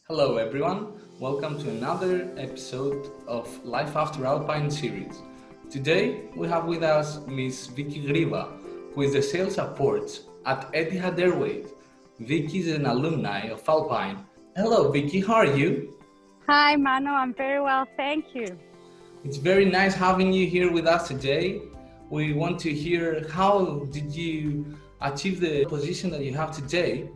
Hello everyone, welcome to another episode of Life After Alpine series. Today we have with us Miss Vicky Grivas, who is the sales support at Etihad Airways. Vicky is an alumni of Alpine. Hello Vicky, how are you? Hi Mano, I'm very well, thank you. It's very nice having you here with us today. We want to hear how did you achieve the position that you have today?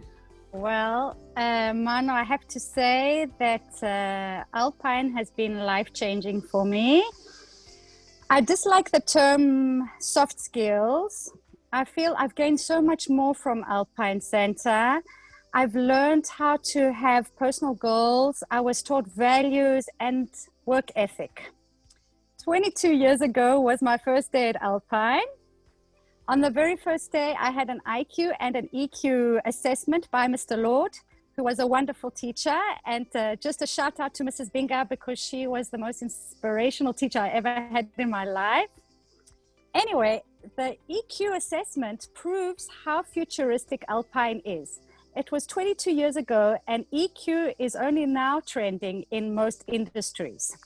Well, Mano, I have to say that Alpine has been life-changing for me. I dislike the term soft skills. I feel I've gained so much more from Alpine Center. I've learned how to have personal goals. I was taught values and work ethic. 22 years ago was my first day at Alpine. On the very first day, I had an IQ and an EQ assessment by Mr. Lord, who was a wonderful teacher. And just a shout out to Mrs. Binga because she was the most inspirational teacher I ever had in my life. Anyway, the EQ assessment proves how futuristic Alpine is. It was 22 years ago and EQ is only now trending in most industries.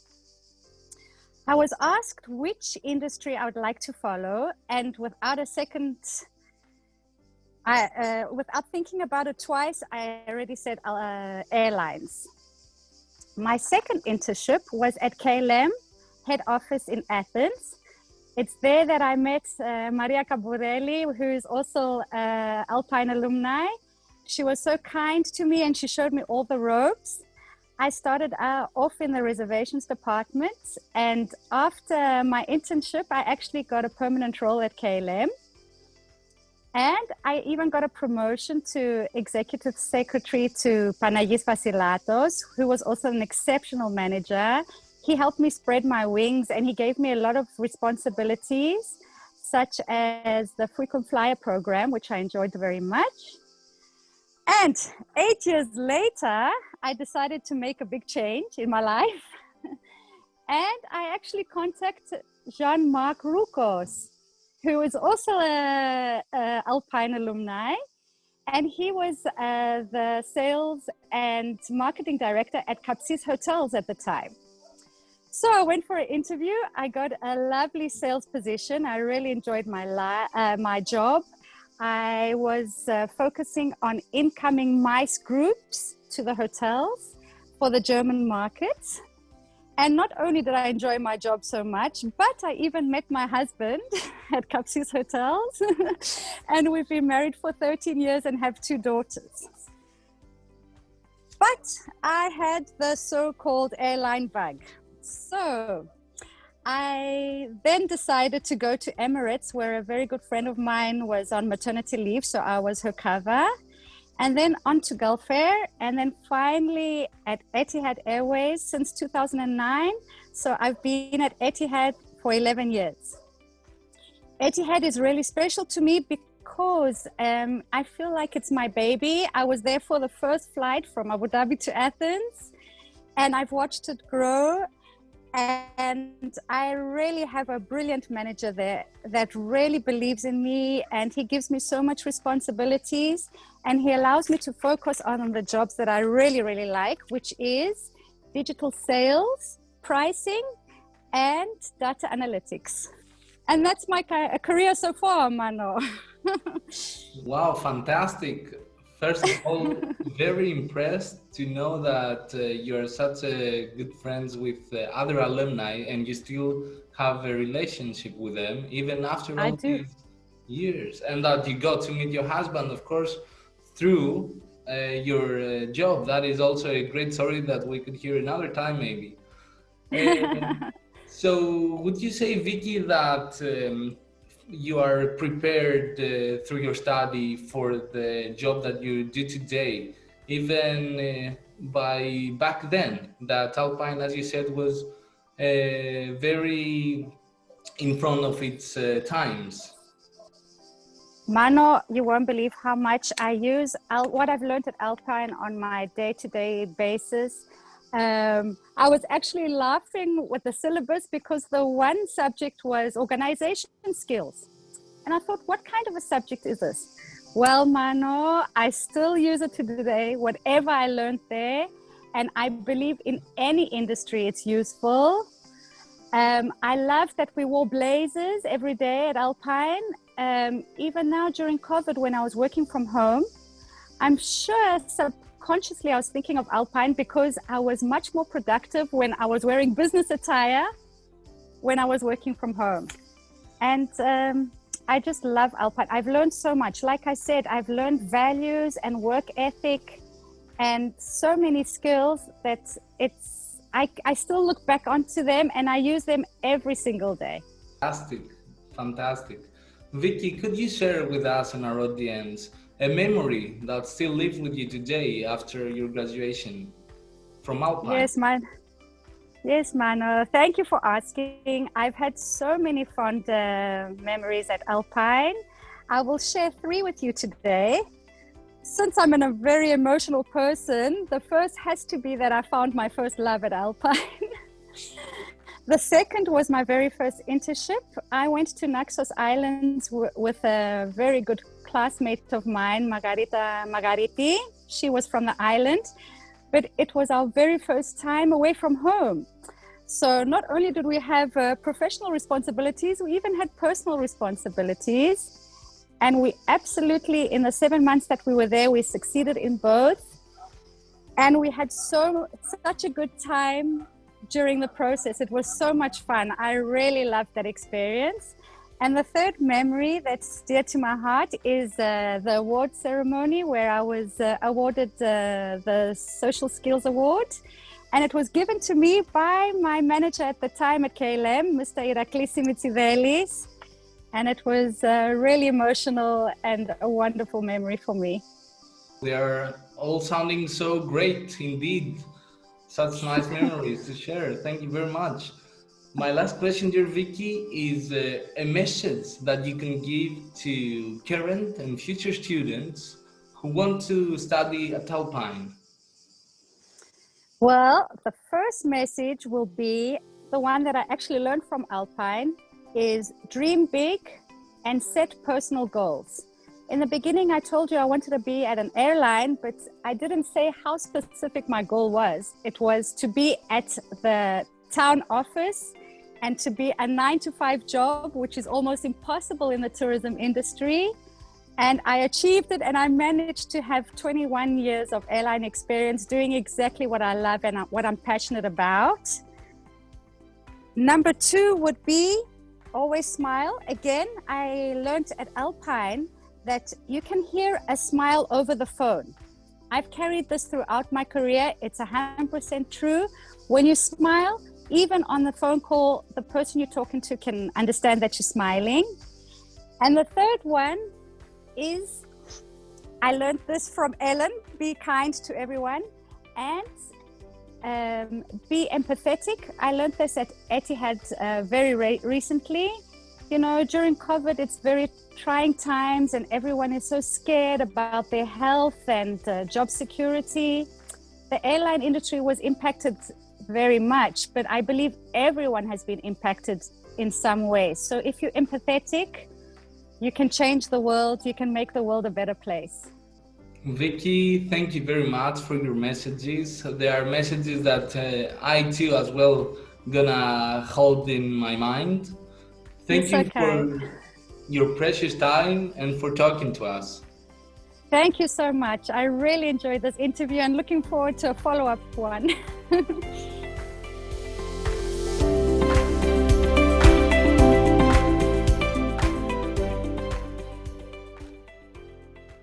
I was asked which industry I would like to follow, and without thinking about it twice, I already said airlines. My second internship was at KLM, head office in Athens. It's there that I met Maria Caburelli, who is also Alpine Alumni. She was so kind to me and she showed me all the ropes. I started off in the reservations department, and after my internship, I actually got a permanent role at KLM. And I even got a promotion to executive secretary to Panagis Vasilatos, who was also an exceptional manager. He helped me spread my wings and he gave me a lot of responsibilities, such as the frequent flyer program, which I enjoyed very much. And 8 years later, I decided to make a big change in my life. And I actually contacted Jean-Marc Roukos, who is also a Alpine alumni. And he was the sales and marketing director at Capsis Hotels at the time. So I went for an interview. I got a lovely sales position. I really enjoyed my job. I was focusing on incoming MICE groups to the hotels for the German market. And not only did I enjoy my job so much, but I even met my husband at Capsis Hotels. And we've been married for 13 years and have 2 daughters. But I had the so-called airline bug. So I then decided to go to Emirates, where a very good friend of mine was on maternity leave, so I was her cover. And then on to Gulf Air, and then finally at Etihad Airways since 2009. So I've been at Etihad for 11 years. Etihad is really special to me because I feel like it's my baby. I was there for the first flight from Abu Dhabi to Athens, and I've watched it grow. And I really have a brilliant manager there that really believes in me, and he gives me so much responsibilities, and he allows me to focus on the jobs that I really, really like, which is digital sales, pricing, and data analytics. And that's my career so far, Mano. Wow, fantastic. First of all, very impressed to know that you're such a good friends with other alumni and you still have a relationship with them even after all these years, and that you got to meet your husband, of course, through your job. That is also a great story that we could hear another time maybe. So would you say, Vicky, that you are prepared through your study for the job that you do today, even by back then, that Alpine, as you said, was very in front of its times? Mano, you won't believe how much I use what I've learned at Alpine on my day-to-day basis. I was actually laughing with the syllabus because the one subject was organization skills. And I thought, what kind of a subject is this? Well, Mano, I still use it to today, whatever I learned there. and I believe in any industry it's useful. I love that we wore blazers every day at Alpine. Even now during COVID, when I was working from home, I'm sure subconsciously I was thinking of Alpine because I was much more productive when I was wearing business attire when I was working from home. And I just love Alpine. I've learned so much. Like I said, I've learned values and work ethic and so many skills that I still look back onto them and I use them every single day. Fantastic, fantastic. Vicky, could you share with us and our audience a memory that still lives with you today after your graduation from Alpine? Yes, Mano. Thank you for asking. I've had so many fond memories at Alpine. I will share 3 with you today. Since I'm a very emotional person, the first has to be that I found my first love at Alpine. The second was my very first internship. I went to Naxos Islands with a very good classmate of mine, Margariti. She was from the island, but it was our very first time away from home. So not only did we have professional responsibilities, we even had personal responsibilities. And we absolutely, in the 7 months that we were there, we succeeded in both. And we had such a good time during the process. It was so much fun. I really loved that experience. And the third memory that's dear to my heart is the award ceremony where I was awarded the Social Skills Award. And it was given to me by my manager at the time at KLM, Mr. Iraklis Mitsivelis. And it was really emotional and a wonderful memory for me. They are all sounding so great indeed. Such nice memories to share. Thank you very much. My last question, dear Vicky, is a message that you can give to current and future students who want to study at Alpine. Well, the first message will be the one that I actually learned from Alpine is dream big and set personal goals. In the beginning, I told you I wanted to be at an airline, but I didn't say how specific my goal was. It was to be at the town office and to be a 9-to-5 job, which is almost impossible in the tourism industry. And I achieved it, and I managed to have 21 years of airline experience doing exactly what I love and what I'm passionate about. Number 2 would be always smile. Again, I learned at Alpine that you can hear a smile over the phone. I've carried this throughout my career. It's 100% true. When you smile, even on the phone call, the person you're talking to can understand that you're smiling. And the third one is, I learned this from Ellen, be kind to everyone and be empathetic. I learned this at Etihad very recently. You know, during COVID, it's very trying times and everyone is so scared about their health and job security. The airline industry was impacted very much, but I believe everyone has been impacted in some way. So if you're empathetic, you can change the world, you can make the world a better place. Vicky, thank you very much for your messages. There are messages that I too as well gonna hold in my mind. Thank you for your precious time and for talking to us. Thank you so much. I really enjoyed this interview and looking forward to a follow-up one.